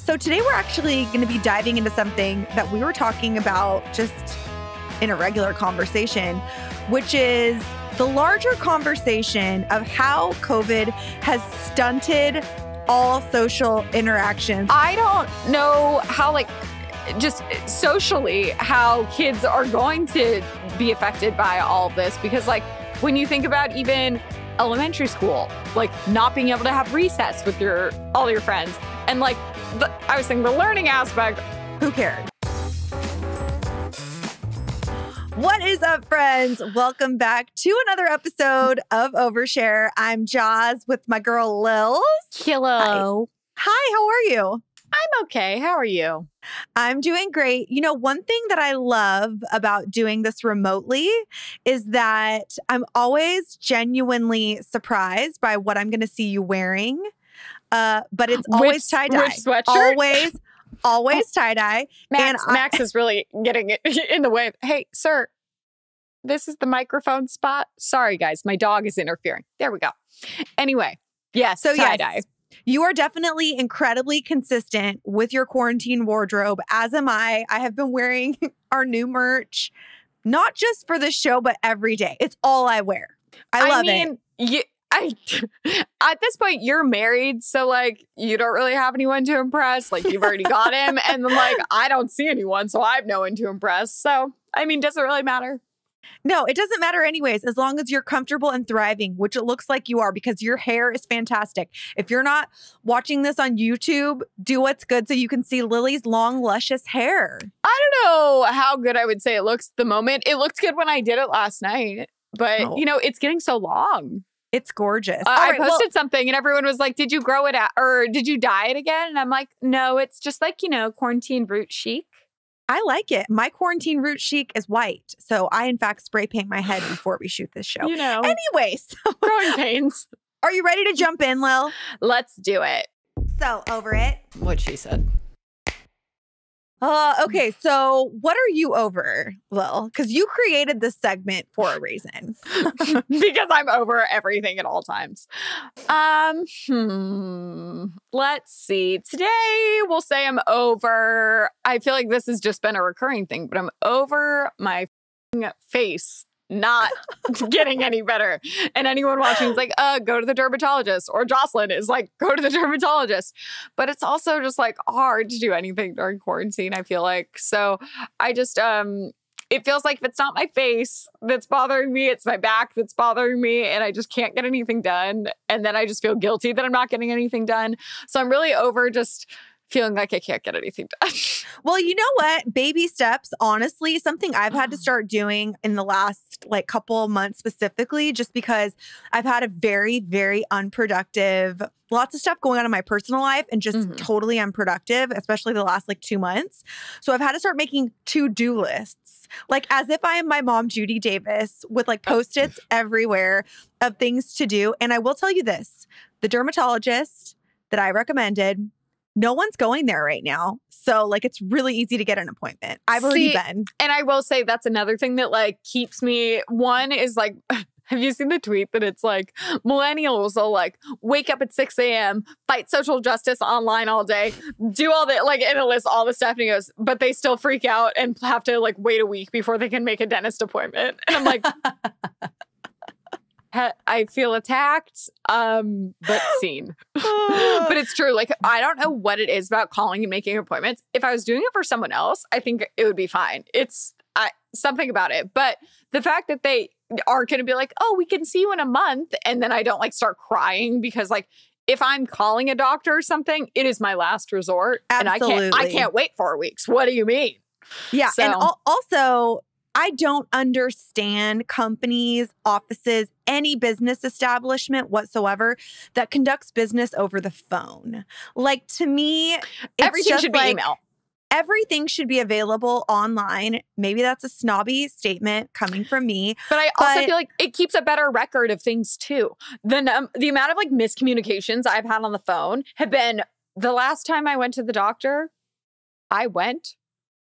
So today we're actually going to be diving into something that we were talking about just in a regular conversation, which is the larger conversation of how COVID has stunted all social interactions. I don't know how, just socially, how kids are going to be affected by all of this. Because, when you think about even elementary school, not being able to have recess with all your friends. And, I was saying the learning aspect. Who cares? What is up, friends? Welcome back to another episode of Overshare. I'm Jaws with my girl, Lil. Hello. Hi, how are you? I'm okay. How are you? I'm doing great. You know, one thing that I love about doing this remotely is that I'm always genuinely surprised by what I'm going to see you wearing. But it's always tie-dye. Which sweatshirt? Always tie-dye. Max is really getting it in the way. Hey, sir, this is the microphone spot. Sorry, guys. My dog is interfering. There we go. Anyway, yes, so tie-dye. Yes, you are definitely incredibly consistent with your quarantine wardrobe, as am I. I have been wearing our new merch, not just for the show, but every day. It's all I wear. I love it. At this point, you're married, so you don't really have anyone to impress. You've already got him, and then I don't see anyone, so I have no one to impress. So does it really matter? No, it doesn't matter anyways, as long as you're comfortable and thriving, which it looks like you are, because your hair is fantastic. If you're not watching this on YouTube, do what's good so you can see Lily's long, luscious hair. I don't know how good I would say it looks at the moment. It looked good when I did it last night, but it's getting so long. It's gorgeous. I posted something and everyone was like, did you grow it out or did you dye it again? And I'm like, no, it's just quarantine root chic. I like it. My quarantine root chic is white. So I, in fact, spray paint my head before we shoot this show. Anyways. Growing pains. Are you ready to jump in, Lil? Let's do it. So, over it. What she said. Okay, so what are you over, Lil? Because you created this segment for a reason. Because I'm over everything at all times. Let's see. Today, we'll say I'm over. I feel like this has just been a recurring thing, but I'm over my face not getting any better. And anyone watching is like, go to the dermatologist. Or Jocelyn is like, go to the dermatologist. But it's also just hard to do anything during quarantine, I feel like. So I just, it feels like if it's not my face that's bothering me, it's my back that's bothering me. And I just can't get anything done. And then I just feel guilty that I'm not getting anything done. So I'm really over just feeling like I can't get anything done. Well, you know what? Baby steps, honestly, something I've had to start doing in the last couple of months specifically, just because I've had a very, very unproductive, lots of stuff going on in my personal life and just totally unproductive, especially the last 2 months. So I've had to start making to-do lists, as if I am my mom, Judy Davis, with Post-its everywhere of things to do. And I will tell you this, the dermatologist that I recommended, no one's going there right now. So it's really easy to get an appointment. I've already been. And I will say that's another thing that keeps me, one is have you seen the tweet that it's millennials will wake up at 6 a.m., fight social justice online all day, do all that, and it lists all the stuff. And he goes, but they still freak out and have to wait a week before they can make a dentist appointment. And I'm like, I feel attacked, but seen. But it's true. I don't know what it is about calling and making appointments. If I was doing it for someone else, I think it would be fine. It's something about it. But the fact that they are going to be oh, we can see you in a month. And then I don't start crying because if I'm calling a doctor or something, it is my last resort. Absolutely. And I can't wait 4 weeks. What do you mean? Yeah. So, and also, I don't understand companies, offices, any business establishment whatsoever that conducts business over the phone. To me, it's everything just should be email. Everything should be available online. Maybe that's a snobby statement coming from me. But I also feel like it keeps a better record of things too. The amount of miscommunications I've had on the phone have been, the last time I went to the doctor, I went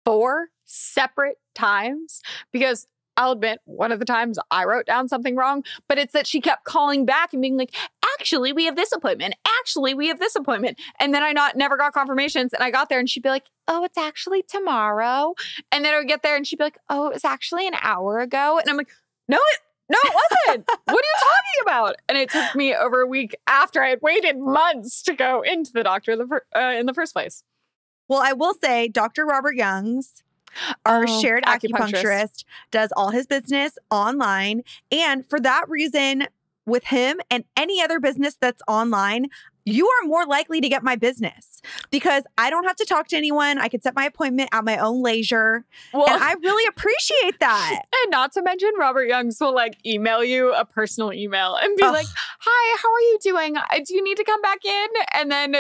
4 separate times because I'll admit one of the times I wrote down something wrong, but it's that she kept calling back and being like, actually, we have this appointment. Actually, we have this appointment. And then I never got confirmations. And I got there and she'd be like, oh, it's actually tomorrow. And then I would get there and she'd be like, oh, it was actually an hour ago. And I'm like, no, it wasn't. What are you talking about? And it took me over a week after I had waited months to go into the doctor in the first place. Well, I will say Dr. Robert Youngs, our shared acupuncturist, does all his business online. And for that reason, with him and any other business that's online, you are more likely to get my business because I don't have to talk to anyone. I could set my appointment at my own leisure. Well, and I really appreciate that. And not to mention, Robert Youngs will like email you a personal email and be like, hi, how are you doing? Do you need to come back in? And then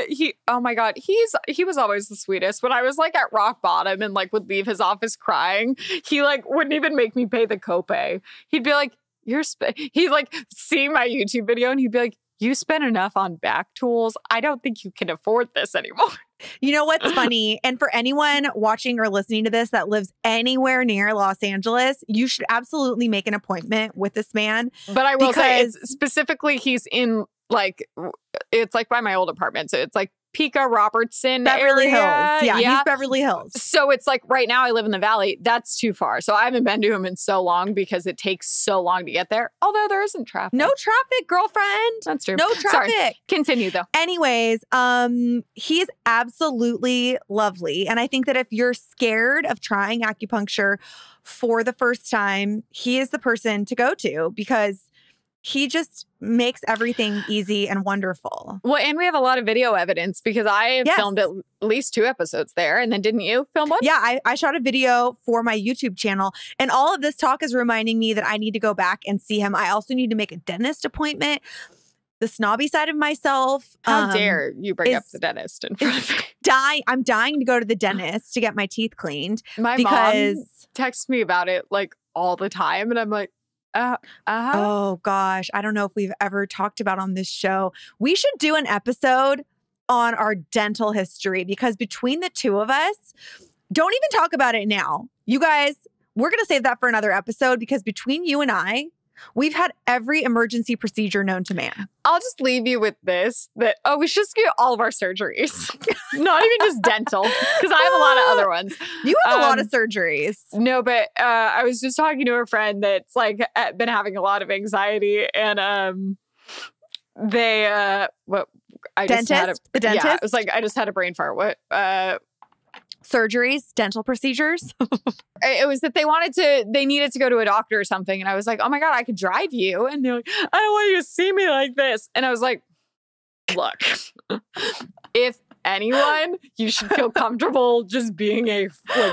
oh my God, he was always the sweetest. When I was like at rock bottom and like would leave his office crying, he like wouldn't even make me pay the copay. He'd be like, he'd like see my YouTube video and he'd be like, you spent enough on back tools. I don't think you can afford this anymore. You know what's funny? And for anyone watching or listening to this that lives anywhere near Los Angeles, you should absolutely make an appointment with this man. But I will say, specifically, he's in like, it's like by my old apartment. So it's like Pika Robertson Beverly area. Hills. Yeah, he's Beverly Hills. So it's like right now I live in the Valley. That's too far. So I haven't been to him in so long because it takes so long to get there. Although there isn't traffic. No traffic, girlfriend. That's true. No traffic. Sorry. Continue though. Anyways, he's absolutely lovely. And I think that if you're scared of trying acupuncture for the first time, he is the person to go to because he just makes everything easy and wonderful. Well, and we have a lot of video evidence because I filmed at least 2 episodes there. And then didn't you film one? Yeah, I shot a video for my YouTube channel. And all of this talk is reminding me that I need to go back and see him. I also need to make a dentist appointment. The snobby side of myself. How dare you bring up the dentist in front of me? I'm dying to go to the dentist to get my teeth cleaned. My mom texts me about it like all the time. And I'm like, oh gosh, I don't know if we've ever talked about on this show. We should do an episode on our dental history because between the two of us, don't even talk about it now. You guys, we're going to save that for another episode because between you and I, we've had every emergency procedure known to man. I'll just leave you with this, that, we should just get all of our surgeries. Not even just dental, because I have a lot of other ones. You have a lot of surgeries. No, but I was just talking to a friend that's like been having a lot of anxiety and the dentist? Yeah, it was like, I just had a brain fart. What? Surgeries, dental procedures. It was that they needed to go to a doctor or something. And I was like, oh my God, I could drive you. And they're like, I don't want you to see me like this. And I was like, look, if anyone you should feel comfortable just being a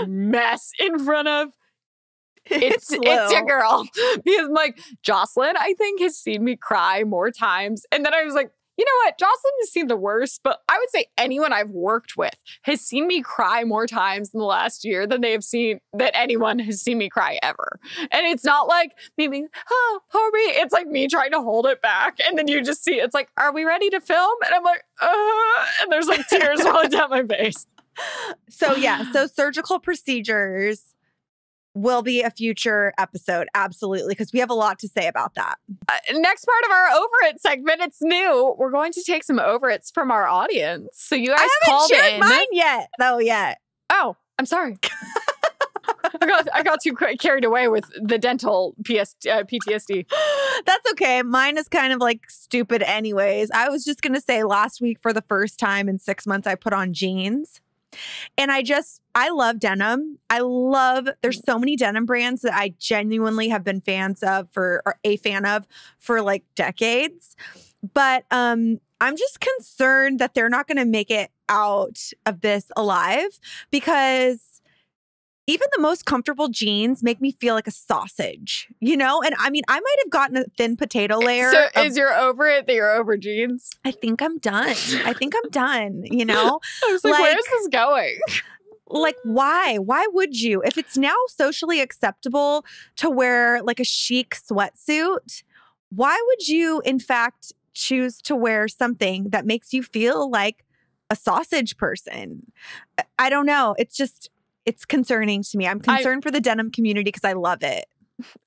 mess in front of, it's your girl. Because like Jocelyn, I think, has seen me cry more times. And then I was like, you know what? Jocelyn has seen the worst, but I would say anyone I've worked with has seen me cry more times in the last year than anyone has seen me cry ever. And it's not like me being, oh, poor me. It's like me trying to hold it back. And then you just see, it's like, are we ready to film? And I'm like, and there's like tears rolling down my face. So surgical procedures will be a future episode. Absolutely. Because we have a lot to say about that. Next part of our Over It segment, it's new. We're going to take some Over It's from our audience. So you guys called in. I haven't shared mine yet. Oh, I'm sorry. I got too carried away with the dental PTSD. That's okay. Mine is kind of like stupid anyways. I was just going to say last week for the first time in 6 months, I put on jeans. And I love denim. There's so many denim brands that I genuinely have been a fan of for like decades. But I'm just concerned that they're not going to make it out of this alive because even the most comfortable jeans make me feel like a sausage, you know? And I mean, I might have gotten a thin potato layer. So is you're over it that you're over jeans? I think I'm done. You know? I was like, where is this going? Like, why? Why would you? If it's now socially acceptable to wear like a chic sweatsuit, why would you, in fact, choose to wear something that makes you feel like a sausage person? I don't know. It's concerning to me. I'm concerned for the denim community because I love it.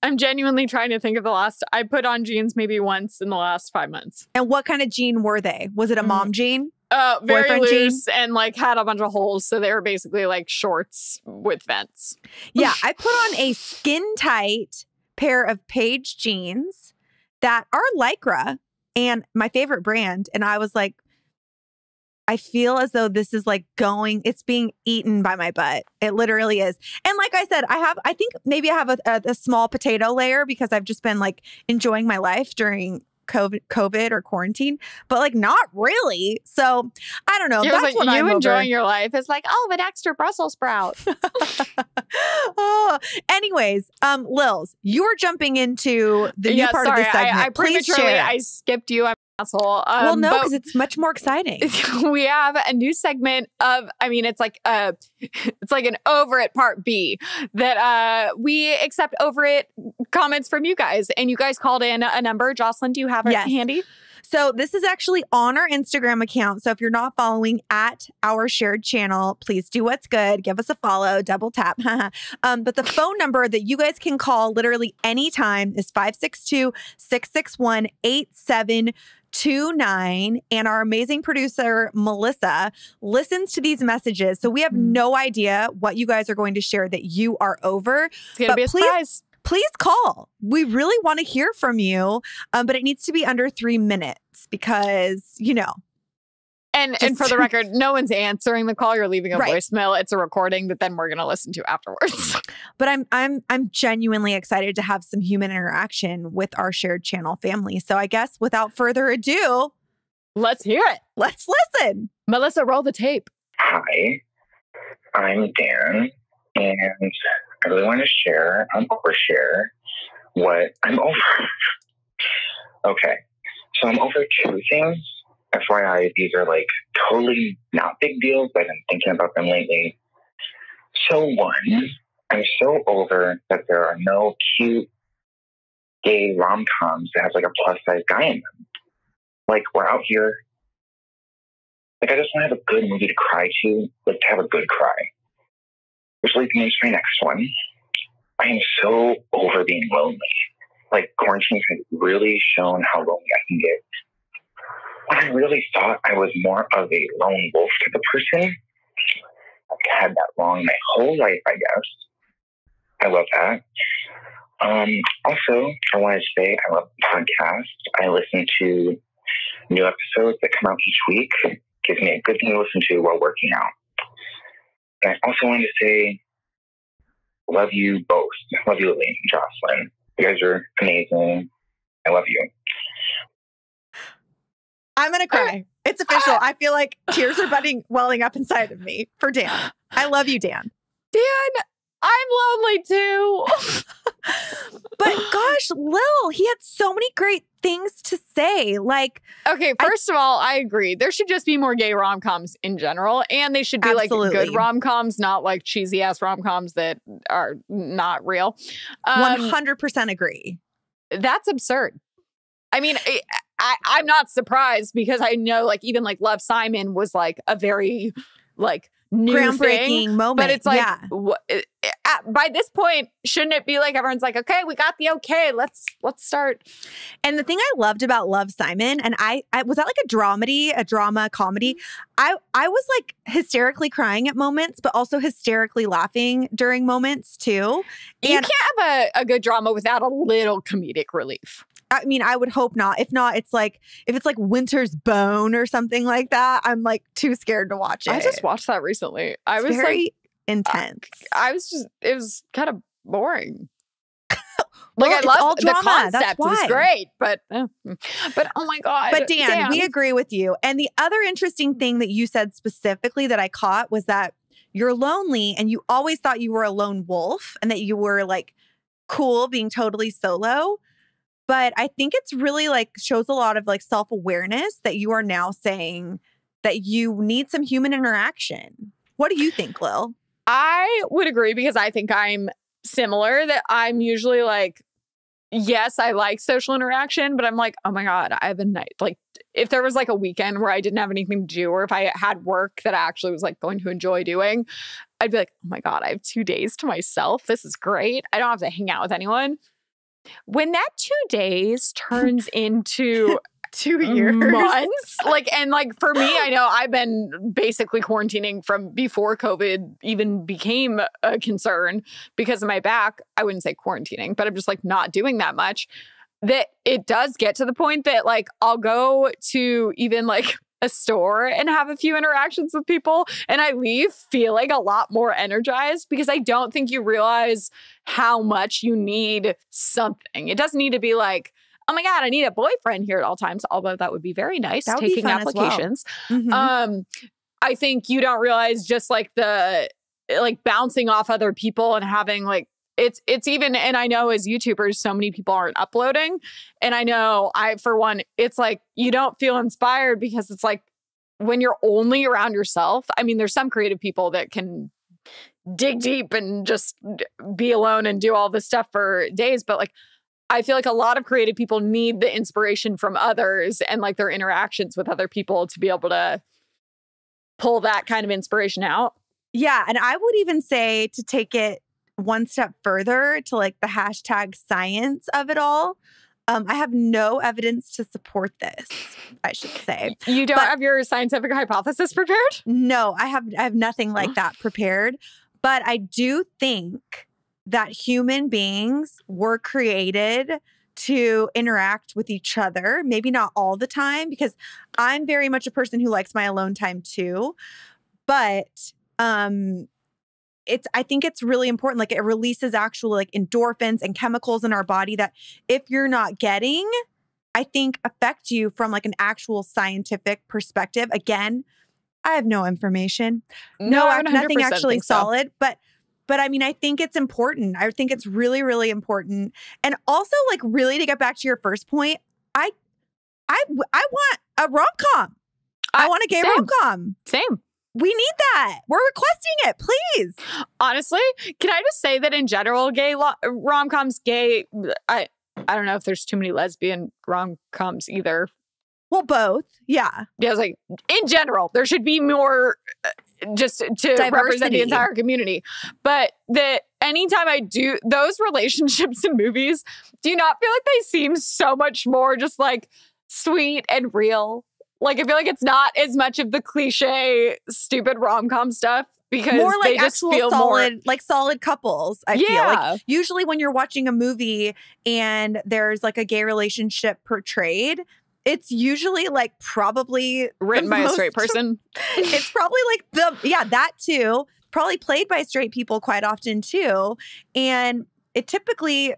I'm genuinely trying to think of the last. I put on jeans maybe once in the last 5 months. And what kind of jean were they? Was it a mom jean? Very Boyfriend loose jean? and like had a bunch of holes. So they were basically like shorts with vents. Yeah, I put on a skin tight pair of Paige jeans that are Lycra and my favorite brand. And I was like, I feel as though this is like it's being eaten by my butt. It literally is. And like I said, I think maybe I have a small potato layer because I've just been like enjoying my life during COVID or quarantine, but like not really. So I don't know. That's like, what I'm enjoying over. your life. It's like, oh, an extra Brussels sprout. Oh, anyways, Lils, you were jumping into the new part of this segment. I Please prematurely, share. I skipped you. I'm an asshole. Well, no, because it's much more exciting. We have a new segment of, it's like an over it part B that we accept over it comments from you guys. And you guys called in a number. Jocelyn, do you have it handy? So this is actually on our Instagram account. So if you're not following at our shared channel, please do what's good. Give us a follow, double tap. But the phone number that you guys can call literally anytime is 562-661-8729. And our amazing producer, Melissa, listens to these messages. So we have no idea what you guys are going to share that you are over. It's going to be a surprise. Please call. We really want to hear from you, but it needs to be under 3 minutes because, And for the record, no one's answering the call. You're leaving a voicemail. It's a recording that then we're going to listen to afterwards. But I'm genuinely excited to have some human interaction with our shared channel family. So I guess without further ado, let's hear it. Let's listen. Melissa, roll the tape. Hi, I'm Dan, and I really want to share on Overshare what I'm over. Okay, so I'm over 2 things. FYI, these are like totally not big deals, but I've been thinking about them lately. So one, I'm so over that there are no cute gay rom-coms that have like a plus-size guy in them. Like, we're out here. Like, I just want to have a good movie to cry to, like to have a good cry. Which leads me to my next one. I am so over being lonely. Like, quarantine has really shown how lonely I can get. I really thought I was more of a lone wolf type of person. I've had that wrong my whole life, I guess. I love that. Also, I want to say I love podcasts. I listen to new episodes that come out each week. Gives me a good thing to listen to while working out. And I also wanted to say, love you both. Love you, Elaine and Jocelyn. You guys are amazing. I love you. I'm going to cry. It's official. I feel like tears are welling up inside of me for Dan. I love you, Dan. Dan, I'm lonely too. But gosh, Lil, he had so many great things to say. Like, okay, first of all, I agree. There should just be more gay rom-coms in general. And they should be like good rom-coms, not like cheesy ass rom-coms that are not real. 100% agree. That's absurd. I mean, I'm not surprised because I know like even like Love, Simon was like a very like new groundbreaking moment. But it's like by this point, shouldn't it be like everyone's like, okay, we got the okay, let's start. And the thing I loved about Love, Simon, and I was that like a drama comedy. I was like hysterically crying at moments, but also hysterically laughing during moments too. And you can't have a good drama without a little comedic relief. I mean, I would hope not. If not, it's like if it's like Winter's Bone or something like that, I'm like too scared to watch it. I just watched that recently. It's was very like intense. It was kind of boring. Well, like I love the drama. concept. It was great, but oh my God. But Dan, we agree with you. And the other interesting thing that you said specifically that I caught was that you're lonely and you always thought you were a lone wolf and that you were like cool being totally solo. But I think it's really like shows a lot of like self-awareness that you are now saying that you need some human interaction. What do you think, Lil? I would agree because I think I'm similar, that I'm usually like yes, I like social interaction, but I'm like, oh my God, I have a night. Like, if there was like a weekend where I didn't have anything to do, or if I had work that I actually was like going to enjoy doing, I'd be like, oh my God, I have 2 days to myself. This is great. I don't have to hang out with anyone. When that 2 days turns into 2 years. months, and for me, I know I've been basically quarantining from before COVID even became a concern because of my back. I wouldn't say quarantining, but I'm just like not doing that much. That it does get to the point that like I'll go to even like a store and have a few interactions with people, and I leave feeling a lot more energized because I don't think you realize how much you need something. It doesn't need to be like, oh my God, I need a boyfriend here at all times, although that would be very nice, That would be taking fun as well. applications. Mhm. I think you don't realize just like the like bouncing off other people and having like it's even, and I know as YouTubers, so many people aren't uploading. And I know for one, it's like you don't feel inspired because it's like when you're only around yourself. I mean, there's some creative people that can dig deep and just be alone and do all this stuff for days. But like, I feel like a lot of creative people need the inspiration from others and like their interactions with other people to be able to pull that kind of inspiration out. Yeah. And I would even say to take it one step further to like the hashtag science of it all. I have no evidence to support this, I should say. You don't have your scientific hypothesis prepared? No, I have nothing like that prepared. But I do think that human beings were created to interact with each other. Maybe not all the time, because I'm very much a person who likes my alone time too. But I think it's really important. Like it releases actual like endorphins and chemicals in our body that if you're not getting, I think affect you from like an actual scientific perspective. Again, I have no information. Nothing actually solid, but I mean, I think it's important. I think it's really, really important. And also like really to get back to your first point, I want a rom-com. I want a gay rom-com. Same. We need that. We're requesting it, please. Honestly, can I just say that in general, gay rom-coms, I don't know if there's too many lesbian rom-coms either. Well, both. Yeah. Yeah, it's like in general, there should be more just to Diversity. Represent the entire community. But that anytime I do those relationships in movies, do you not feel like they seem so much more just like sweet and real? Like, I feel like it's not as much of the cliche, stupid rom-com stuff because more like they just actual feel solid, more like solid couples. I feel like usually when you're watching a movie and there's like a gay relationship portrayed, it's usually like probably written by a straight person. It's probably like that too. Probably played by straight people quite often too. And it typically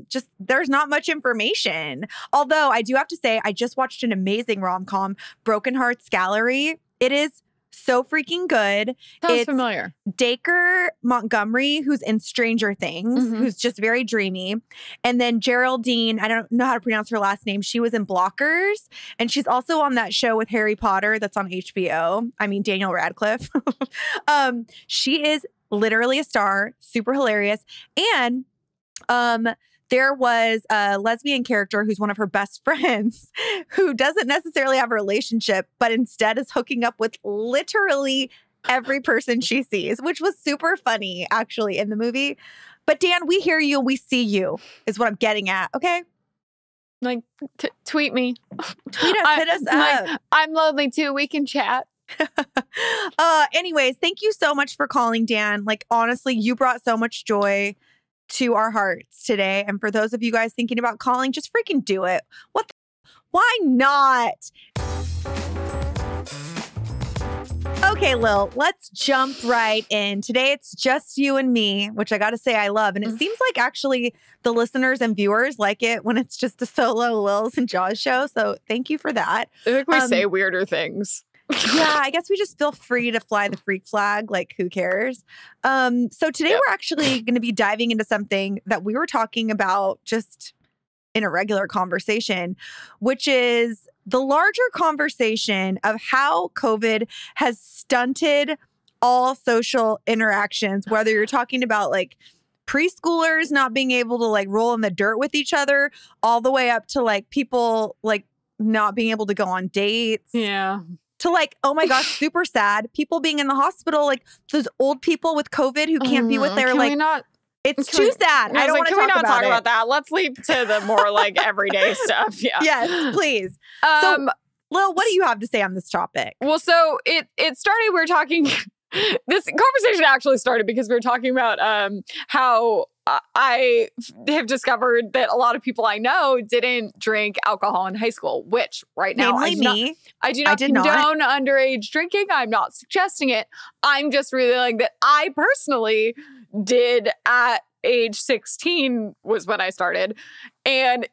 just there's not much information. Although I do have to say, I just watched an amazing rom-com, Broken Hearts Gallery. It is so freaking good. Sounds familiar. Dacre Montgomery, who's in Stranger Things, who's just very dreamy. And then Geraldine, I don't know how to pronounce her last name. She was in Blockers. And she's also on that show with Harry Potter that's on HBO. I mean, Daniel Radcliffe. She is literally a star, super hilarious. And there was a lesbian character who's one of her best friends who doesn't necessarily have a relationship, but instead is hooking up with literally every person she sees, which was super funny actually in the movie. But Dan, we hear you, we see you is what I'm getting at. Okay. Like tweet me. Tweet us, hit us up. I'm lonely too. We can chat. Anyways, thank you so much for calling, Dan. Like, honestly, you brought so much joy to our hearts today. And for those of you guys thinking about calling, just freaking do it. Why not? Okay, Lil, let's jump right in. Today, it's just you and me, which I got to say I love. And it seems like actually the listeners and viewers like it when it's just a solo Lils and Jaws show. So thank you for that. I think we say weirder things. Yeah, I guess we just feel free to fly the freak flag. Like, who cares? So today we're actually going to be diving into something that we were talking about just in a regular conversation, which is the larger conversation of how COVID has stunted all social interactions, whether you're talking about like preschoolers not being able to like roll in the dirt with each other, all the way up to like people like not being able to go on dates. Yeah. To like, oh my gosh, super sad. People being in the hospital, like those old people with COVID who can't be with their like. It's too sad. I don't want to talk about that. Let's leap to the more like everyday stuff. Yeah. Yes, please. So, Lil, what do you have to say on this topic? Well, so it started. We were talking. This conversation actually started because we were talking about how I have discovered that a lot of people I know didn't drink alcohol in high school, which right now I do not condone underage drinking. I'm not suggesting it. I'm just really like that. I personally did at age 16 was when I started. And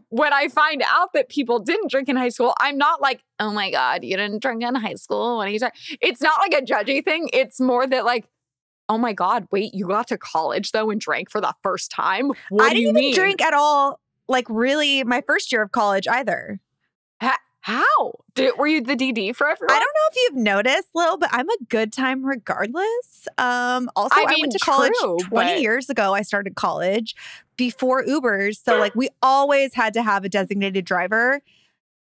when I find out that people didn't drink in high school, I'm not like, oh my God, you didn't drink in high school. When it's not like a judgy thing. It's more that like, oh my God, wait, you got to college though and drank for the first time? What do you mean? I didn't even drink at all, like really my first year of college either. How? Were you the DD for everyone? I don't know if you've noticed, Lil, but I'm a good time regardless. I went to college 20 years ago. I started college before Ubers. So like we always had to have a designated driver.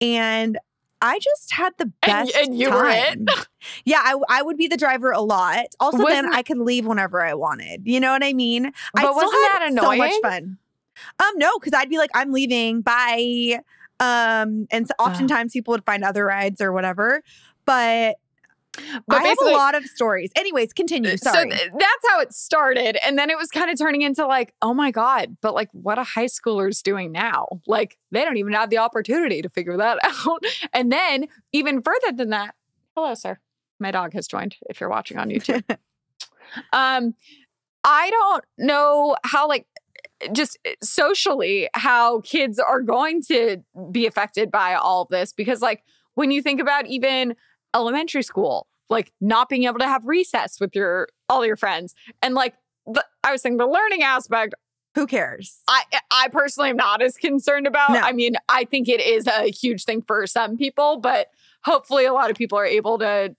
And I just had the best and you time. Were it? Yeah, I would be the driver a lot. Also, then I could leave whenever I wanted. You know what I mean? But wasn't that annoying? So much fun. No, because I'd be like, I'm leaving. Bye. And so oftentimes people would find other rides or whatever. But I have a lot of stories. Anyways, continue. Sorry. So that's how it started. And then it was kind of turning into like, oh my God, but like what are high schoolers doing now? Like they don't even have the opportunity to figure that out. And then even further than that, hello, sir. My dog has joined if you're watching on YouTube. I don't know how like just socially how kids are going to be affected by all of this. Because like when you think about even elementary school, like not being able to have recess with all your friends. And like, I was saying the learning aspect. Who cares? I personally am not as concerned about. No. I mean, I think it is a huge thing for some people, but hopefully a lot of people are able to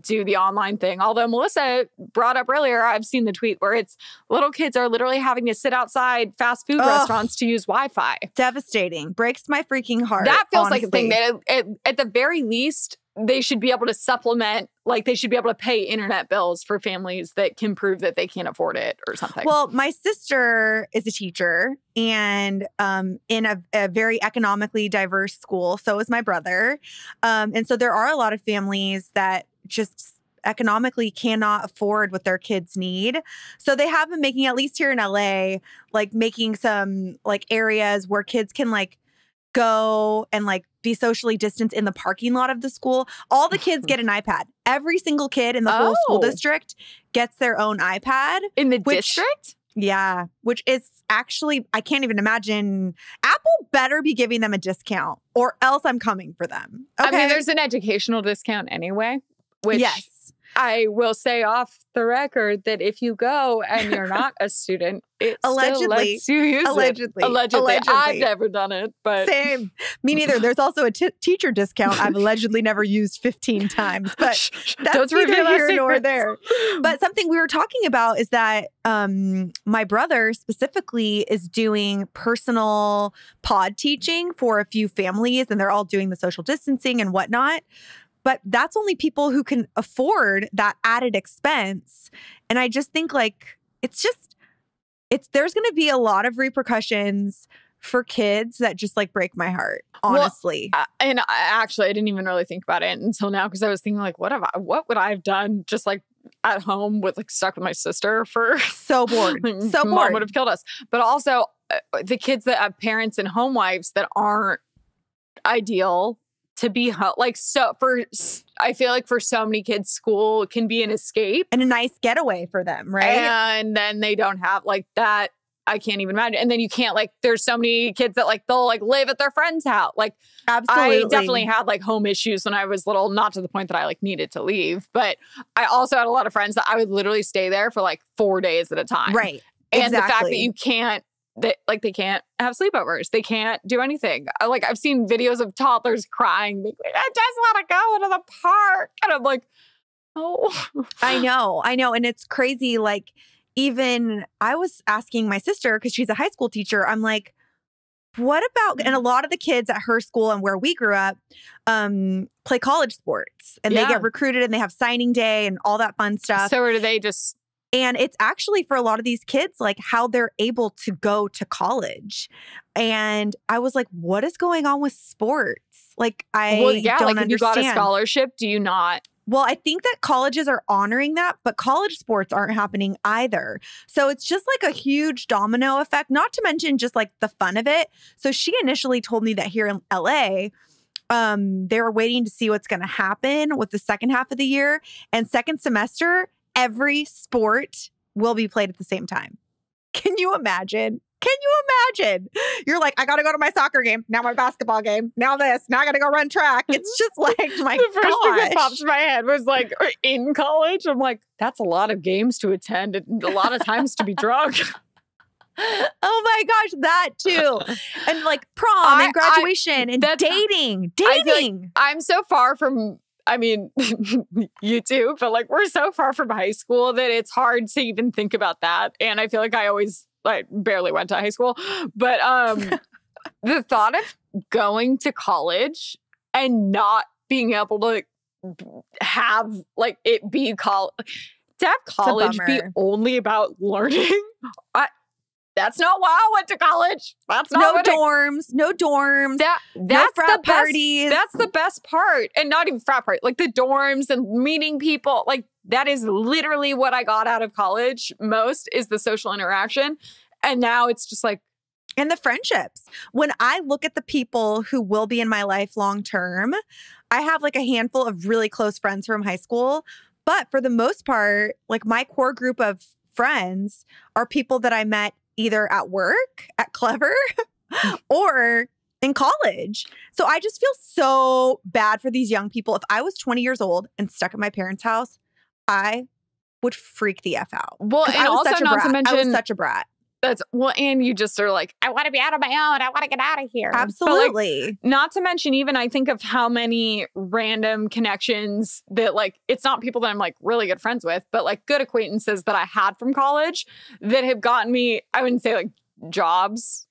do the online thing. Although Melissa brought up earlier, I've seen the tweet where it's little kids are literally having to sit outside fast food restaurants to use Wi-Fi. Devastating. Breaks my freaking heart. That feels honestly. like a thing that at the very least, they should be able to supplement, like they should be able to pay internet bills for families that can prove that they can't afford it or something. Well, my sister is a teacher and in a very economically diverse school. So is my brother. And so there are a lot of families that just economically cannot afford what their kids need. So they have been making, at least here in LA, like making some like areas where kids can like go and like be socially distanced in the parking lot of the school. All the kids get an iPad. Every single kid in the whole school district gets their own iPad. In the district? Yeah, which is actually, I can't even imagine. Apple better be giving them a discount or else I'm coming for them. Okay? I mean, there's an educational discount anyway, which I will say off the record that if you go and you're not a student, it allegedly still lets you use it. Allegedly. I've never done it, but same. Me neither. There's also a teacher discount I've allegedly never used 15 times, but that's neither here nor there. But something we were talking about is that my brother specifically is doing personal pod teaching for a few families, and they're all doing the social distancing and whatnot. But that's only people who can afford that added expense. And I just think like, there's going to be a lot of repercussions for kids that just like break my heart, honestly. Well, and I didn't even really think about it until now. Cause I was thinking like, what would I have done just like at home with like stuck with my sister for so bored. So Mom bored. would have killed us. But also the kids that have parents and home wives that aren't ideal to be like, so I feel like for so many kids, school can be an escape and a nice getaway for them, right? And then they don't have like that. I can't even imagine. And then you can't like, there's so many kids that like, they'll like live at their friend's house. Like, absolutely. I definitely had like home issues when I was little, not to the point that I like needed to leave, but I also had a lot of friends that I would literally stay there for like 4 days at a time. Right. And the fact that you can't, that like they can't have sleepovers. They can't do anything. Like I've seen videos of toddlers crying. Like, I just want to go into the park. And I'm like, oh. I know. And it's crazy. Like even I was asking my sister, because she's a high school teacher, I'm like, what about, and a lot of the kids at her school and where we grew up play college sports, and they get recruited and they have signing day and all that fun stuff. So do they just... And it's actually for a lot of these kids, like how they're able to go to college. And I was like, what is going on with sports? Like, I don't like if understand. you got a scholarship, do you not? Well, I think that colleges are honoring that, but college sports aren't happening either. So it's just like a huge domino effect, not to mention just like the fun of it. So she initially told me that here in LA, they were waiting to see what's going to happen with the second half of the year. And second semester, every sport will be played at the same time. Can you imagine? Can you imagine? You're like, I got to go to my soccer game. Now my basketball game. Now this. Now I got to go run track. It's just like, my The first thing that gosh. popped in my head was like, in college, I'm like, that's a lot of games to attend and a lot of times to be drunk. Oh my gosh, that too. And like prom and graduation and dating. I feel like I'm so far from, I mean, you too, but like we're so far from high school that it's hard to even think about that. And I feel like I barely went to high school. But the thought of going to college and not being able to have like it be to have college be only about learning. That's not why I went to college. That's not no dorms. That's no frat the parties. That's the best part. And not even frat party, like the dorms and meeting people. Like that is literally what I got out of college most, is the social interaction. And now it's just like, and the friendships. When I look at the people who will be in my life long term, I have like a handful of really close friends from high school. But for the most part, like my core group of friends are people that I met either at work, at Clever, or in college. So I just feel so bad for these young people. If I was 20 years old and stuck at my parents' house, I would freak the F out. Well, and I was also such a not brat. to mention, I was such a brat. And you just are like, I want to be out on my own. I want to get out of here. Absolutely. Like, not to mention, even I think of how many random connections that like, it's not people that I'm like really good friends with, but like good acquaintances that I had from college that have gotten me, I wouldn't say like jobs.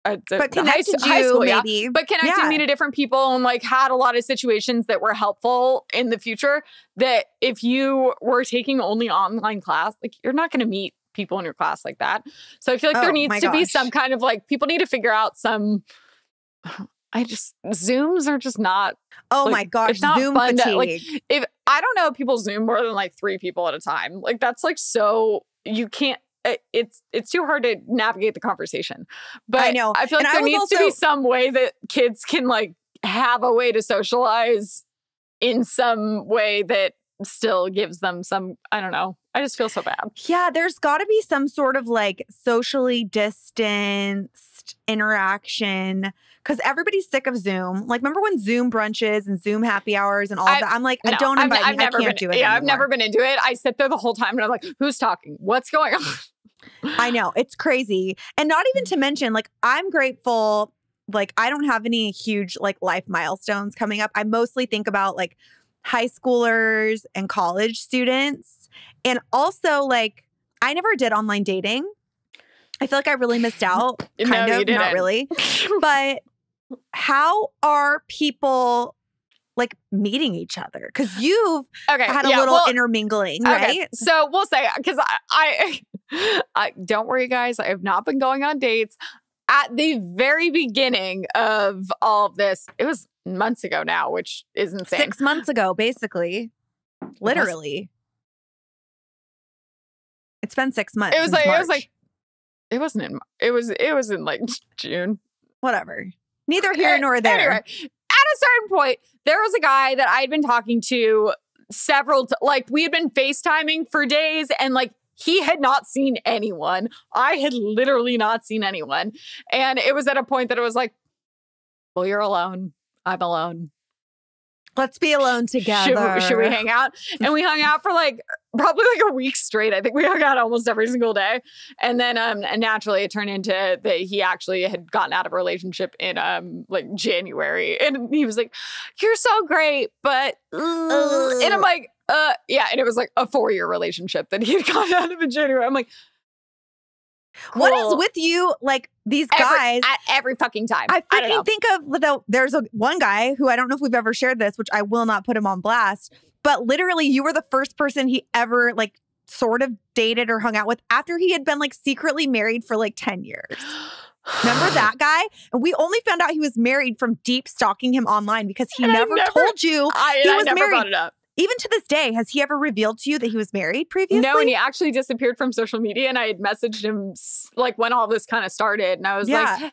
But connected high school, maybe. But connected me to different people and like had a lot of situations that were helpful in the future that if you were taking only online class, like you're not going to meet people in your class like that. So I feel like there needs to be some kind of like, people need to figure out some, Zooms are just not. Oh like, my gosh, it's not Zoom fun fatigue. Like, if I don't know if people Zoom more than like 3 people at a time. Like that's like, so you can't, it's too hard to navigate the conversation. But I know. I feel like there needs to be some way that kids can like have a way to socialize in some way that still gives them some, I don't know. I just feel so bad. Yeah, there's got to be some sort of like socially distanced interaction because everybody's sick of Zoom. Like, remember when Zoom brunches and Zoom happy hours and all that? I'm like, don't invite me. I can't do it anymore. I've never been into it. I sit there the whole time and I'm like, who's talking? What's going on? I know. It's crazy. And not even to mention, like, I'm grateful. Like, I don't have any huge like life milestones coming up. I mostly think about like high schoolers and college students. And also, like, I never did online dating. I feel like I really missed out. Kind of, not really. But how are people like meeting each other? Because you've had a little intermingling, right? So we'll say, because I don't worry, guys. I have not been going on dates. At the very beginning of all of this, it was months ago now, which is insane. 6 months ago, basically. Literally. It's been 6 months. It was in like June. Whatever. Neither here nor there. Anyway, at a certain point, there was a guy that I'd been talking to like we had been FaceTiming for days and like he had not seen anyone. I had literally not seen anyone. And it was at a point that it was like, well, you're alone. I'm alone. Let's be alone together. Should we hang out? And we hung out for like probably like a week straight. I think we hung out almost every single day. And then and naturally it turned into that he actually had gotten out of a relationship in like January. And he was like, "You're so great, but and I'm like, yeah, and it was like a 4-year relationship that he had gotten out of in January. I'm like, cool. What is with you, like these guys? At every fucking time. I freaking think of there's one guy who I don't know if we've ever shared this, which I will not put him on blast, but literally you were the first person he ever like sort of dated or hung out with after he had been like secretly married for like 10 years. Remember that guy? And we only found out he was married from deep stalking him online because he never told you he was married. Brought it up. Even to this day, has he ever revealed to you that he was married previously? No, and he actually disappeared from social media. And I had messaged him like when all this kind of started. And I was like,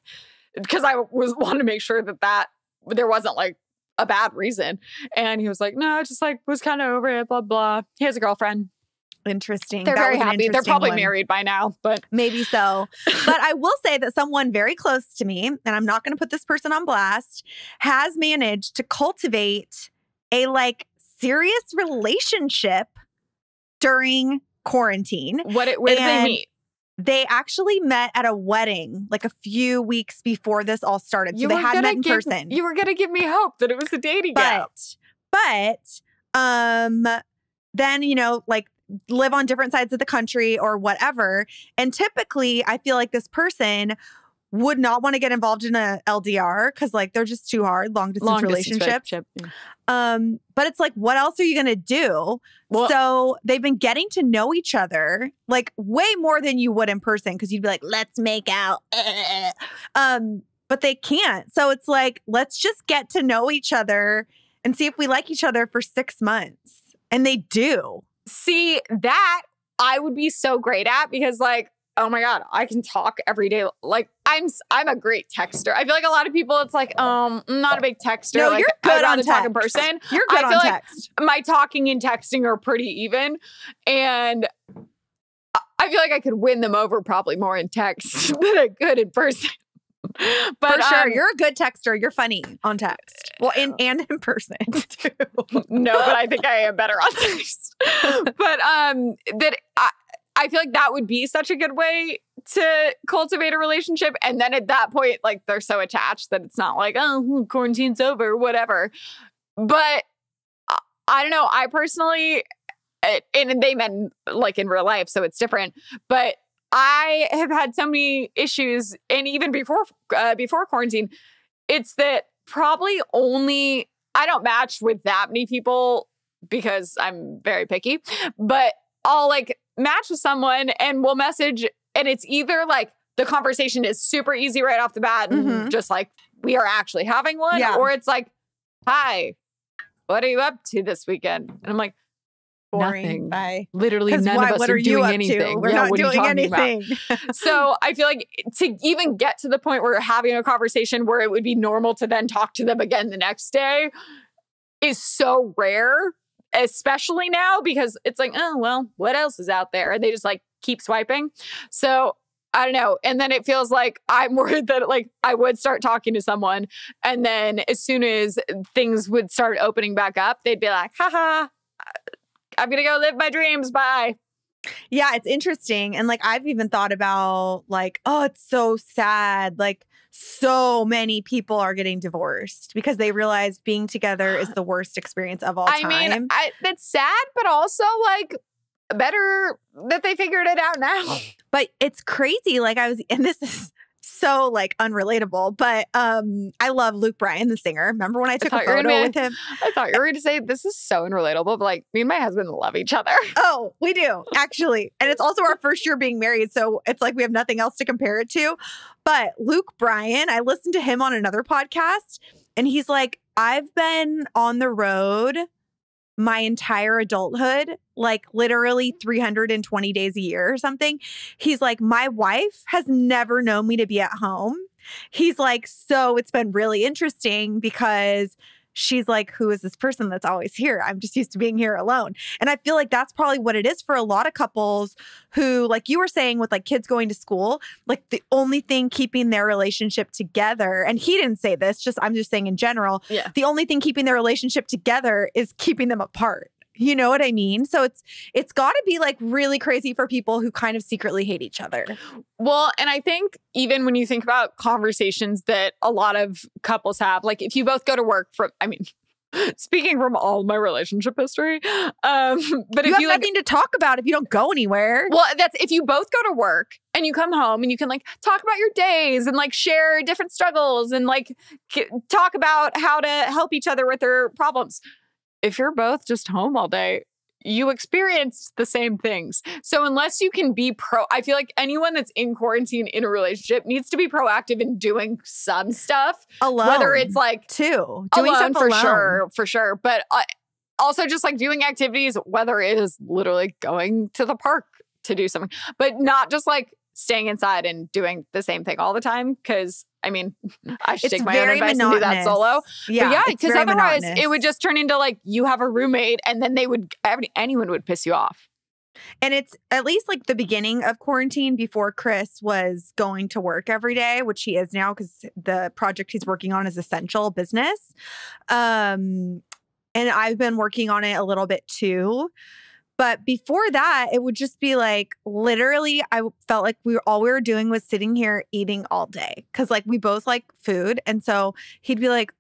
because I wanted to make sure that there wasn't like a bad reason. And he was like, no, just like was kind of over it, blah, blah. He has a girlfriend. Interesting. They're very happy. They're probably married by now, but maybe so. But I will say that someone very close to me, and I'm not going to put this person on blast, has managed to cultivate a like serious relationship during quarantine. Where did they meet? They actually met at a wedding like a few weeks before this all started. So they had met in person. You were going to give me hope that it was a dating app. But then, you know, like live on different sides of the country or whatever. And typically I feel like this person would not want to get involved in a LDR because like they're just too hard, long distance relationships. But it's like, what else are you going to do? Well, so they've been getting to know each other like way more than you would in person because you'd be like, let's make out. But they can't. So it's like, let's just get to know each other and see if we like each other for 6 months. And they do. See, that I would be so great at because like, oh my God, I can talk every day. Like I'm a great texter. I feel like a lot of people, it's like, I'm not a big texter. No, like, you're good on talk in person. You're good on text. Like my talking and texting are pretty even. And I feel like I could win them over probably more in text than I could in person. But for sure, you're a good texter. You're funny on text. Well, and in person too. No, but I think I am better on text. But I feel like that would be such a good way to cultivate a relationship. And then at that point, like they're so attached that it's not like, oh, quarantine's over, whatever. But I don't know. I personally, and they meant like in real life, so it's different. But I have had so many issues, and even before quarantine, it's that probably only I don't match with that many people because I'm very picky, but I'll like match with someone and we'll message, and it's either like the conversation is super easy right off the bat and just like we are actually having one, or it's like, hi, what are you up to this weekend? And I'm like, boring. Nothing. Bye. Literally none of us are doing anything. We're not doing anything. So I feel like to even get to the point where you're having a conversation where it would be normal to then talk to them again the next day is so rare, especially now because it's like, oh, well, what else is out there? And they just like keep swiping. So I don't know. And then it feels like I'm worried that like I would start talking to someone. And then as soon as things would start opening back up, they'd be like, haha, I'm going to go live my dreams. Bye. Yeah, it's interesting. And like, I've even thought about like, oh, it's so sad. Like so many people are getting divorced because they realize being together is the worst experience of all time. I mean, that's sad, but also like better that they figured it out now. But it's crazy. Like and this is so like unrelatable, but I love Luke Bryan, the singer. Remember when I took a photo with him? I thought you were going to say this is so unrelatable, but like me and my husband love each other. Oh, we do actually. And it's also our first year being married. So it's like we have nothing else to compare it to. But Luke Bryan, I listened to him on another podcast and he's like, I've been on the road my entire adulthood, like literally 320 days a year or something. He's like, my wife has never known me to be at home. He's like, so it's been really interesting because she's like, who is this person that's always here? I'm just used to being here alone. And I feel like that's probably what it is for a lot of couples who, like you were saying, with like kids going to school, like the only thing keeping their relationship together, and he didn't say this, I'm just saying in general, the only thing keeping their relationship together is keeping them apart. You know what I mean? So it's got to be like really crazy for people who kind of secretly hate each other. Well, and I think even when you think about conversations that a lot of couples have, like if you both go to work speaking from all my relationship history, but you have nothing to talk about if you don't go anywhere. Well, that's if you both go to work and you come home and you can like talk about your days and like share different struggles and like talk about how to help each other with their problems. If you're both just home all day, you experience the same things. So unless you can be I feel like anyone that's in quarantine in a relationship needs to be proactive in doing some stuff. Alone. Whether it's like doing alone stuff for sure. But also just like doing activities, whether it is literally going to the park to do something, but not just like staying inside and doing the same thing all the time. Because I mean, I should take my own advice and do that solo. Yeah, because otherwise it would just turn into like you have a roommate and then anyone would piss you off. And it's at least like the beginning of quarantine before Chris was going to work every day, which he is now because the project he's working on is essential business. And I've been working on it a little bit too. But before that, it would just be like, literally, I felt like all we were doing was sitting here eating all day. Cause like we both like food. And so he'd be like,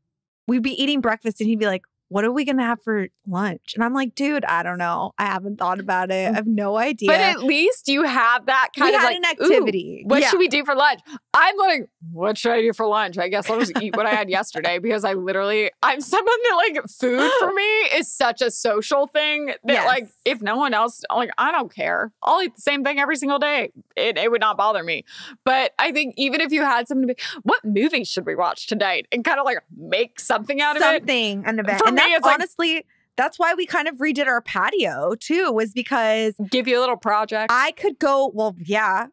we'd be eating breakfast and he'd be like, what are we going to have for lunch? And I'm like, dude, I don't know. I haven't thought about it. I have no idea. But at least you have that kind of like an activity. What should we do for lunch? I'm like, what should I do for lunch? I guess I'll just eat what I had yesterday because I'm someone that like food for me is such a social thing that like if no one else, like I don't care. I'll eat the same thing every single day. It would not bother me. But I think even if you had something to be, what movie should we watch tonight? And kind of like make something out of it. An event. And that's honestly, that's why we kind of redid our patio too, was because give you a little project. I could go,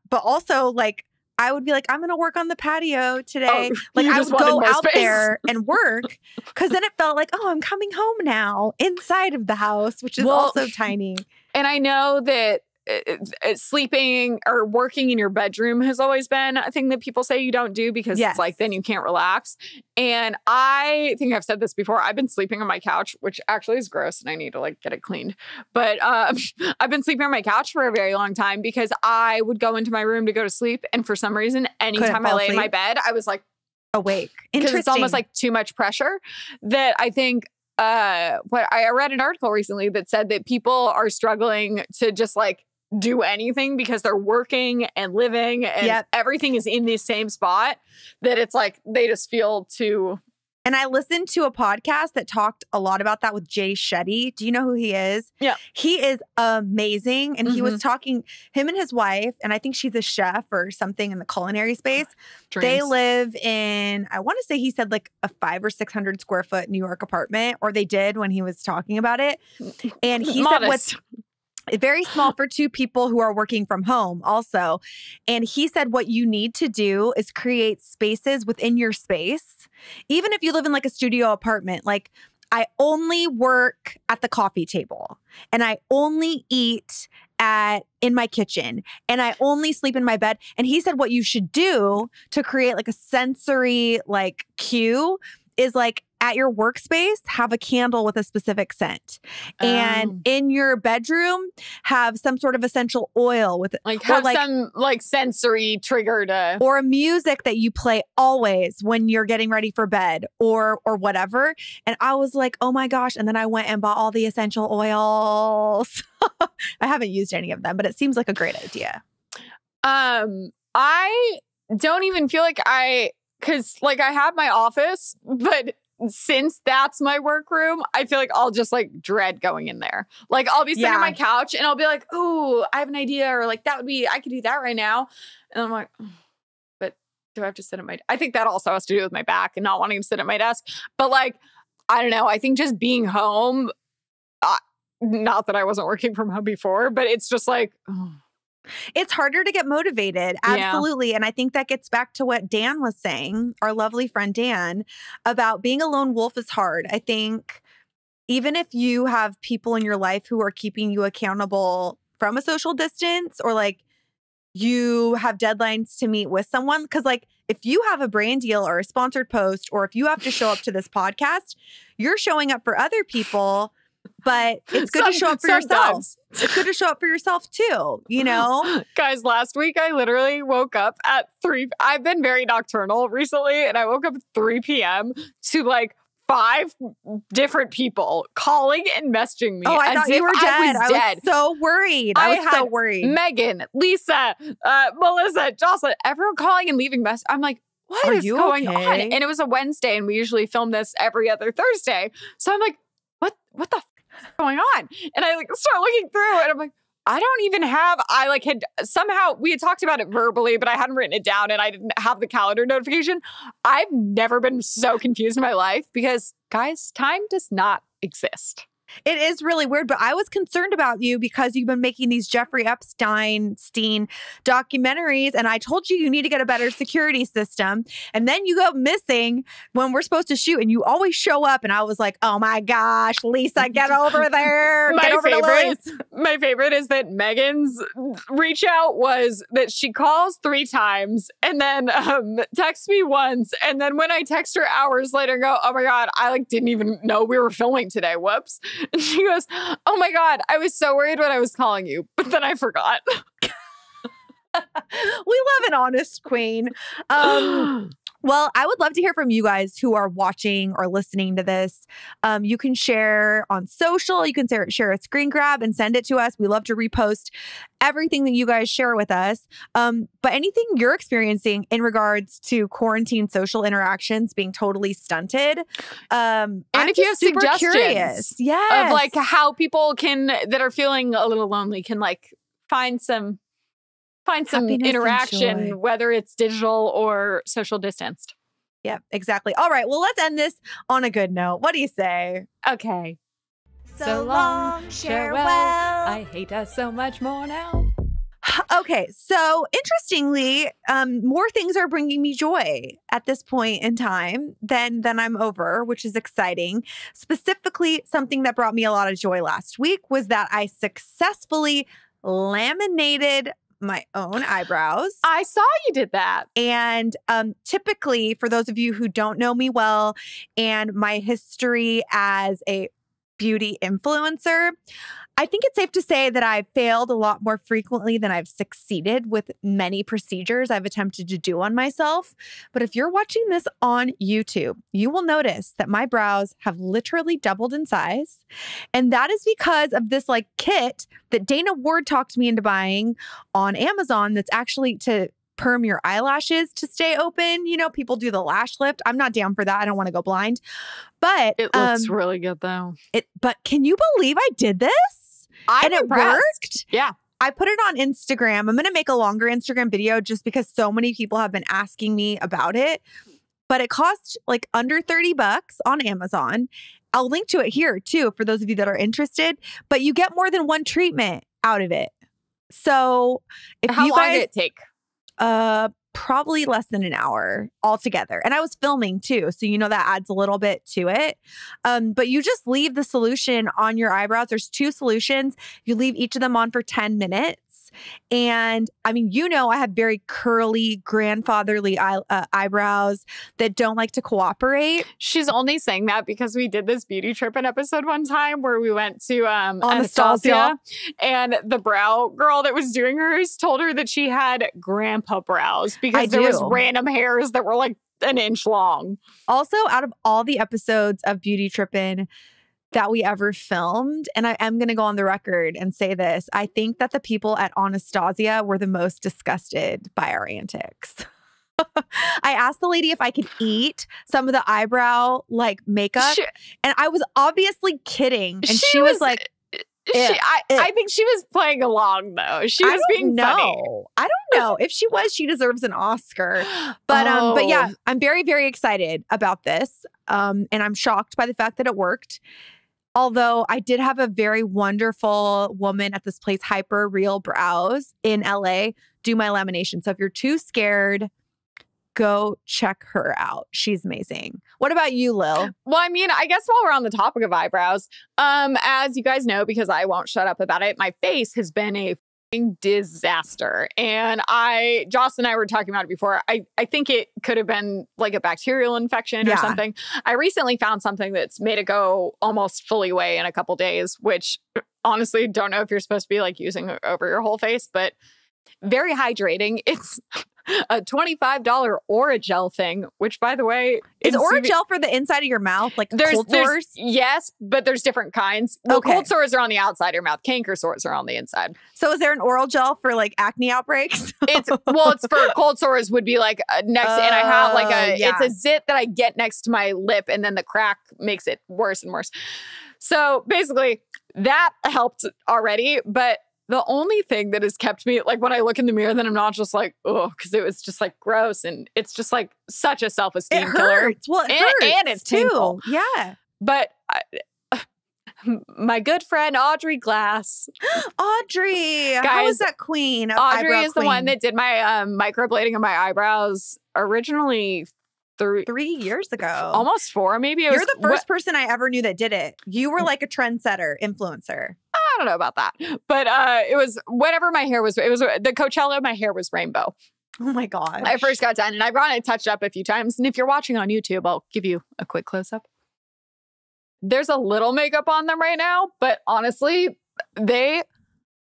but also like I would be like, I'm going to work on the patio today. Like I would go out there and work because then it felt like, oh, I'm coming home now inside of the house, which is also tiny. And I know that sleeping or working in your bedroom has always been a thing that people say you don't do because it's like then you can't relax. And I think I've said this before. I've been sleeping on my couch, which actually is gross and I need to like get it cleaned. But I've been sleeping on my couch for a very long time because I would go into my room to go to sleep. And for some reason, anytime I lay in my bed, I was like awake. Because it's almost like too much pressure that I think I read an article recently that said that people are struggling to just like do anything because they're working and living and everything is in the same spot that it's like they just feel too. And I listened to a podcast that talked a lot about that with Jay Shetty. Do you know who he is? Yeah. He is amazing. And he was talking, him and his wife, and I think she's a chef or something in the culinary space. Dreams. They live in, I want to say he said like a 500 or 600 square foot New York apartment, or they did when he was talking about it. And he said what's very small for two people who are working from home also. And he said what you need to do is create spaces within your space. Even if you live in like a studio apartment, like I only work at the coffee table and I only eat in my kitchen and I only sleep in my bed. And he said what you should do to create like a sensory like cue is like at your workspace, have a candle with a specific scent. And in your bedroom, have some sort of essential oil with it. Like have some like sensory trigger to. Or a music that you play always when you're getting ready for bed or whatever. And I was like, oh my gosh. And then I went and bought all the essential oils. I haven't used any of them, but it seems like a great idea. I don't even feel like because like I have my office, but since that's my workroom, I feel like I'll just like dread going in there. Like I'll be sitting on my couch and I'll be like, "Ooh, I have an idea," or like I could do that right now. And I'm like, but do I have to sit at my? I think that also has to do with my back and not wanting to sit at my desk. But like, I don't know. I think just being home. Not that I wasn't working from home before, but it's just like, It's harder to get motivated. Absolutely. And I think that gets back to what Dan was saying, our lovely friend Dan, about being a lone wolf is hard. I think even if you have people in your life who are keeping you accountable from a social distance, or like you have deadlines to meet with someone, because like if you have a brand deal or a sponsored post, or if you have to show up to this podcast, you're showing up for other people. But it's good to show up for yourself. It's good to show up for yourself too, you know? Guys, last week I literally woke up at 3. I've been very nocturnal recently, and I woke up at 3 p.m. to like 5 different people calling and messaging me. Oh, I thought you were dead. I was so worried. I was so worried. Megan, Lisa, Melissa, Jocelyn, everyone calling and leaving messages. I'm like, what is going on? And it was a Wednesday, and we usually film this every other Thursday. So I'm like, what the going on? And I like start looking through, and I'm like, I don't even have, I like had somehow, we had talked about it verbally, but I hadn't written it down, and I didn't have the calendar notification. I've never been so confused in my life because, guys, time does not exist. It is really weird, but I was concerned about you because you've been making these Jeffrey Epstein documentaries, and I told you need to get a better security system. And then you go missing when we're supposed to shoot, and you always show up. And I was like, oh my gosh, Lisa, get over there. My favorite is that Megan's reach out was that she calls 3 times and then texts me once. And then when I text her hours later and go, oh my God, I like didn't even know we were filming today. Whoops. And she goes, oh my God, I was so worried when I was calling you, but then I forgot. We love an honest queen. Well, I would love to hear from you guys who are watching or listening to this. You can share on social. You can share a screen grab and send it to us. We love to repost everything that you guys share with us. But anything you're experiencing in regards to quarantine social interactions being totally stunted. And if you have super suggestions curious. Yes. Of like how people that are feeling a little lonely can like find some interaction, whether it's digital or social distanced. Yeah, exactly. All right. Well, let's end this on a good note. What do you say? Okay. So long, farewell. I hate us so much more now. Okay. So interestingly, more things are bringing me joy at this point in time than I'm over, which is exciting. Specifically, something that brought me a lot of joy last week was that I successfully laminated my own eyebrows. I saw you did that. And typically, for those of you who don't know me well and my history as a beauty influencer, I think it's safe to say that I've failed a lot more frequently than I've succeeded with many procedures I've attempted to do on myself. But if you're watching this on YouTube, you will notice that my brows have literally doubled in size. And that is because of this like kit that Dana Ward talked me into buying on Amazon that's actually to perm your eyelashes to stay open. You know, people do the lash lift. I'm not down for that. I don't want to go blind. But it looks really good though. But can you believe I did this? I'm impressed. It worked. Yeah. I put it on Instagram. I'm going to make a longer Instagram video just because so many people have been asking me about it. But it cost like under $30 on Amazon. I'll link to it here too for those of you that are interested. But you get more than one treatment out of it. So how long did it take? Probably less than an hour altogether. And I was filming too. So, you know, that adds a little bit to it. But you just leave the solution on your eyebrows. There's 2 solutions. You leave each of them on for 10 minutes. And I mean, you know, I have very curly grandfatherly eyebrows that don't like to cooperate. She's only saying that because we did this beauty trip an episode one time where we went to Anastasia, and the brow girl that was doing hers told her that she had grandpa brows because there was random hairs that were like an inch long. Also, out of all the episodes of Beauty Trippin' that we ever filmed, and I am going to go on the record and say this, I think that the people at Anastasia were the most disgusted by our antics. I asked the lady if I could eat some of the eyebrow like makeup, and I was obviously kidding, and she was like, I think she was playing along though. She was being funny. I don't know. If she was, she deserves an Oscar. But yeah, I'm very, very excited about this. And I'm shocked by the fact that it worked. Although I did have a very wonderful woman at this place, Hyper Real Brows in LA, do my lamination. So if you're too scared, go check her out. She's amazing. What about you, Lil? Well, I mean, I guess while we're on the topic of eyebrows, as you guys know, because I won't shut up about it, my face has been a disaster. And Joss and I were talking about it before. I think it could have been like a bacterial infection or something. I recently found something that's made it go almost fully away in a couple days, which honestly don't know if you're supposed to be like using it over your whole face, but very hydrating. It's a $25 Oragel thing, which by the way, is Oragel for the inside of your mouth, like cold sores? Yes, but there's different kinds. Well, cold sores are on the outside of your mouth. Canker sores are on the inside. So is there an oral gel for like acne outbreaks? It's for cold sores would be like next, and I have like it's a zit that I get next to my lip, and then the crack makes it worse and worse. So basically, that helped already, but the only thing that has kept me, like when I look in the mirror, then I'm not just like, oh, because it was just like gross. And it's just like such a self-esteem killer. Well, it hurts. And it's too. painful. Yeah. But my good friend, Audrey Glass. Audrey. Guys, how is that queen? Audrey is the one that did my microblading of my eyebrows originally 3 years ago. Almost 4, maybe. You're the first person I ever knew that did it. You were like a trendsetter, influencer. I don't know about that. But it was whenever my hair was, it was the Coachella, my hair was rainbow. Oh my God. I first got done and I've gone and touched up a few times. And if you're watching on YouTube, I'll give you a quick close up. There's a little makeup on them right now, but honestly, they're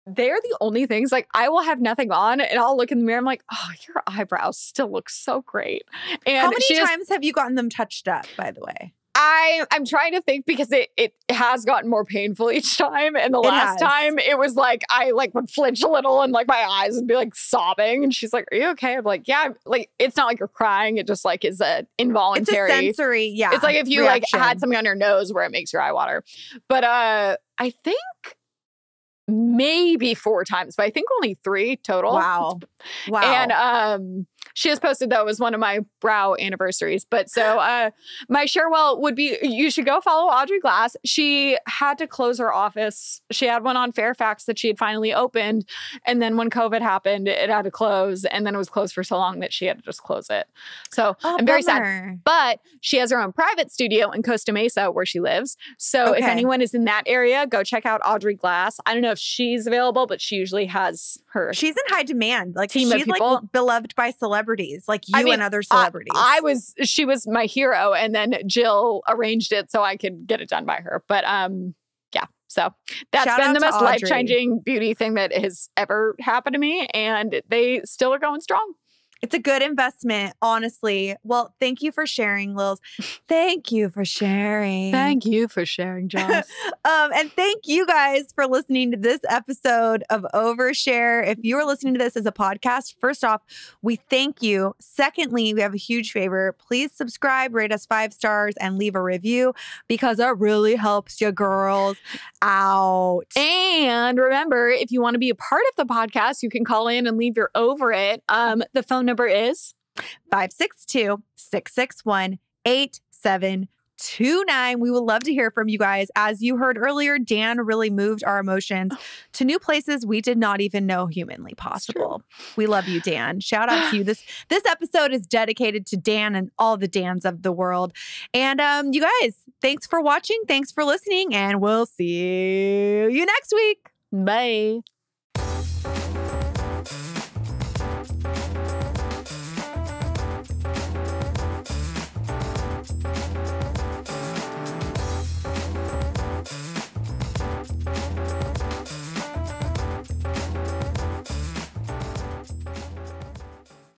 the only things. Like I will have nothing on and I'll look in the mirror. I'm like, oh, your eyebrows still look so great. And how many times have you gotten them touched up, by the way? I'm trying to think because it has gotten more painful each time. And the last time it was like, I like would flinch a little and like my eyes would be like sobbing. And she's like, are you okay? I'm like, yeah, like, it's not like you're crying. It just like is a involuntary. It's a sensory, yeah. It's like if you reaction. like had something on your nose where it makes your eye water. But I think maybe 4 times, but I think only 3 total. Wow. And she has posted, though, it was one of my brow anniversaries. But so my Sharewell would be, you should go follow Audrey Glass. She had to close her office. She had one on Fairfax that she had finally opened. And then when COVID happened, it had to close. And then it was closed for so long that she had to just close it. So I'm very sad. But she has her own private studio in Costa Mesa where she lives. So if anyone is in that area, go check out Audrey Glass. I don't know if she's available, but she usually has her. She's in high demand. Like team she's of people. like beloved by celebrities, like you and other celebrities. She was my hero, and then Jill arranged it so I could get it done by her. But yeah, so that's been the most life-changing beauty thing that has ever happened to me, and they still are going strong. It's a good investment, honestly. Well, thank you for sharing, Lils. Thank you for sharing. Thank you for sharing, Joss. And thank you guys for listening to this episode of Overshare. If you are listening to this as a podcast, first off, we thank you. Secondly, we have a huge favor. Please subscribe, rate us 5 stars, and leave a review because it really helps you girls out. And remember, if you want to be a part of the podcast, you can call in and leave your over it. The phone number is 562-661-8729. We would love to hear from you guys. As you heard earlier, Dan really moved our emotions to new places we did not even know humanly possible. We love you, Dan. Shout out to you. This episode is dedicated to Dan and all the Dans of the world. And you guys, thanks for watching. Thanks for listening. And we'll see you next week. Bye.